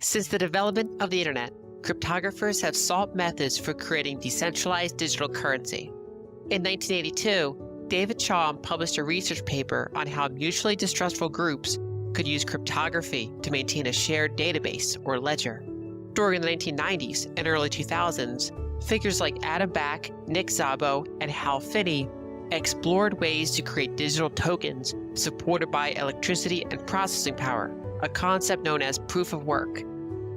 Since the development of the internet, cryptographers have sought methods for creating decentralized digital currency. In 1982, David Chaum published a research paper on how mutually distrustful groups could use cryptography to maintain a shared database or ledger. During the 1990s and early 2000s, figures like Adam Back, Nick Szabo, and Hal Finney explored ways to create digital tokens supported by electricity and processing power, a concept known as proof of work.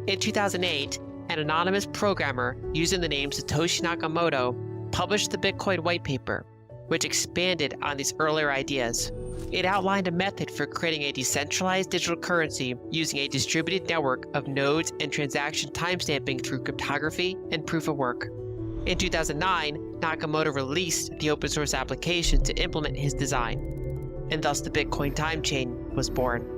In 2008, an anonymous programmer using the name Satoshi Nakamoto published the Bitcoin white paper, which expanded on these earlier ideas. It outlined a method for creating a decentralized digital currency using a distributed network of nodes and transaction timestamping through cryptography and proof of work. In 2009, Nakamoto released the open source application to implement his design, and thus the Bitcoin time chain was born.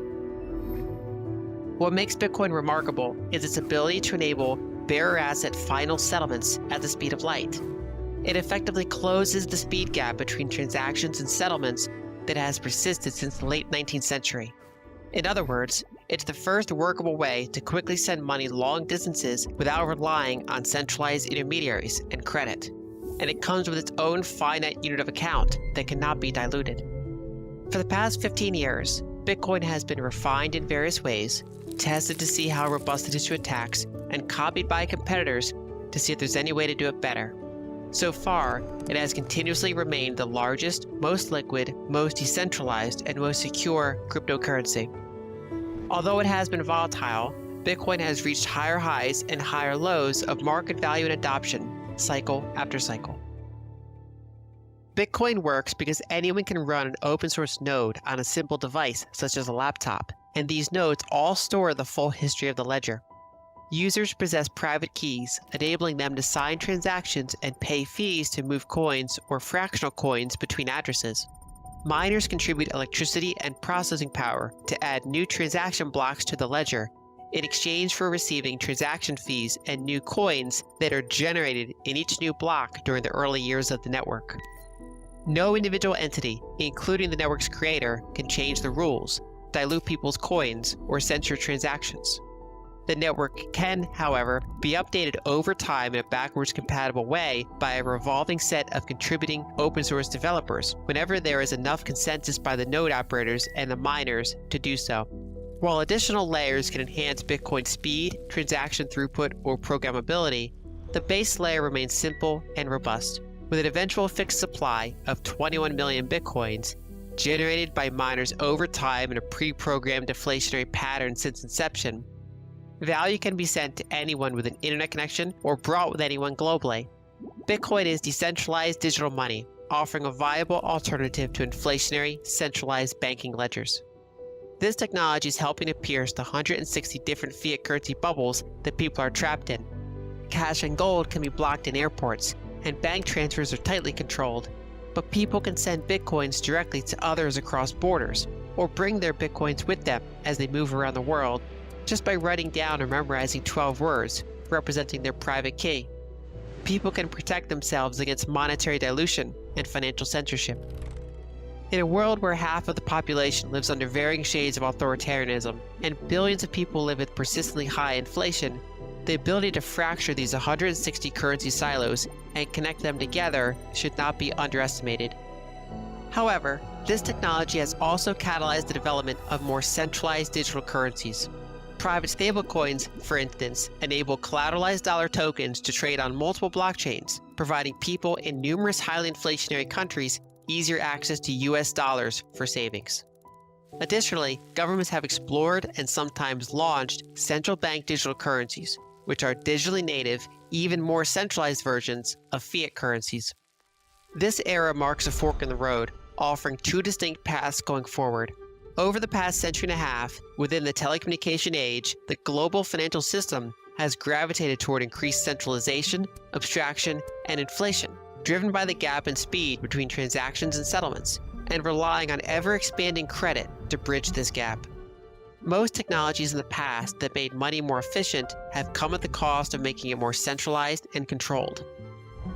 What makes Bitcoin remarkable is its ability to enable bearer asset final settlements at the speed of light. It effectively closes the speed gap between transactions and settlements that has persisted since the late 19th century. In other words, it's the first workable way to quickly send money long distances without relying on centralized intermediaries and credit. And it comes with its own finite unit of account that cannot be diluted. For the past 15 years, Bitcoin has been refined in various ways, tested to see how robust it is to attacks, and copied by competitors to see if there's any way to do it better. So far, it has continuously remained the largest, most liquid, most decentralized, and most secure cryptocurrency. Although it has been volatile, Bitcoin has reached higher highs and higher lows of market value and adoption, cycle after cycle. Bitcoin works because anyone can run an open source node on a simple device such as a laptop, and these nodes all store the full history of the ledger. Users possess private keys, enabling them to sign transactions and pay fees to move coins or fractional coins between addresses. Miners contribute electricity and processing power to add new transaction blocks to the ledger in exchange for receiving transaction fees and new coins that are generated in each new block during the early years of the network. No individual entity, including the network's creator, can change the rules, dilute people's coins, or censor transactions. The network can, however, be updated over time in a backwards compatible way by a revolving set of contributing open source developers whenever there is enough consensus by the node operators and the miners to do so. While additional layers can enhance Bitcoin's speed, transaction throughput, or programmability, the base layer remains simple and robust, with an eventual fixed supply of 21 million Bitcoins generated by miners over time in a pre-programmed deflationary pattern since inception. Value can be sent to anyone with an internet connection or brought with anyone globally. Bitcoin is decentralized digital money, offering a viable alternative to inflationary, centralized banking ledgers. This technology is helping to pierce the 160 different fiat currency bubbles that people are trapped in. Cash and gold can be blocked in airports, and bank transfers are tightly controlled, but people can send Bitcoins directly to others across borders, or bring their Bitcoins with them as they move around the world, just by writing down or memorizing 12 words, representing their private key. People can protect themselves against monetary dilution and financial censorship. In a world where half of the population lives under varying shades of authoritarianism, and billions of people live with persistently high inflation, the ability to fracture these 160 currency silos and connect them together should not be underestimated. However, this technology has also catalyzed the development of more centralized digital currencies. Private stablecoins, for instance, enable collateralized dollar tokens to trade on multiple blockchains, providing people in numerous highly inflationary countries easier access to US dollars for savings. Additionally, governments have explored and sometimes launched central bank digital currencies, which are digitally native, even more centralized versions of fiat currencies. This era marks a fork in the road, offering two distinct paths going forward. Over the past century and a half, within the telecommunication age, the global financial system has gravitated toward increased centralization, abstraction, and inflation, driven by the gap in speed between transactions and settlements, and relying on ever-expanding credit to bridge this gap. Most technologies in the past that made money more efficient have come at the cost of making it more centralized and controlled.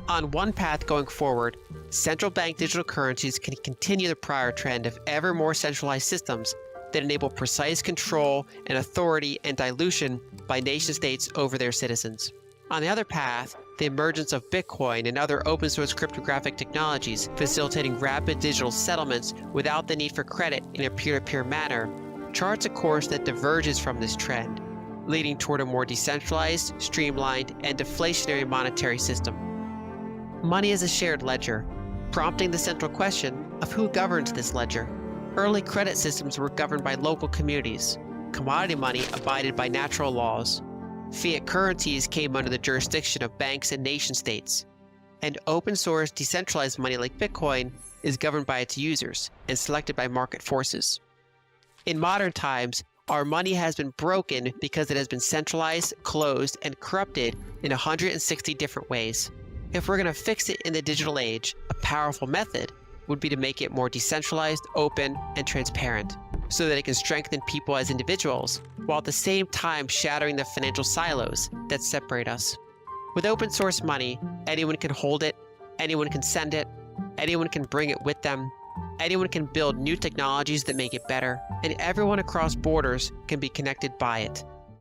On one path going forward, central bank digital currencies can continue the prior trend of ever more centralized systems that enable precise control and authority and dilution by nation-states over their citizens. On the other path, the emergence of Bitcoin and other open-source cryptographic technologies facilitating rapid digital settlements without the need for credit in a peer-to-peer manner charts a course that diverges from this trend, leading toward a more decentralized, streamlined, and deflationary monetary system. Money is a shared ledger, prompting the central question of who governs this ledger. Early credit systems were governed by local communities. Commodity money abided by natural laws. Fiat currencies came under the jurisdiction of banks and nation-states. And open-source decentralized money like Bitcoin is governed by its users and selected by market forces. In modern times, our money has been broken because it has been centralized, closed, and corrupted in 160 different ways. If we're going to fix it in the digital age, a powerful method would be to make it more decentralized, open, and transparent, so that it can strengthen people as individuals, while at the same time shattering the financial silos that separate us. With open source money, anyone can hold it, anyone can send it, anyone can bring it with them, anyone can build new technologies that make it better, and everyone across borders can be connected by it.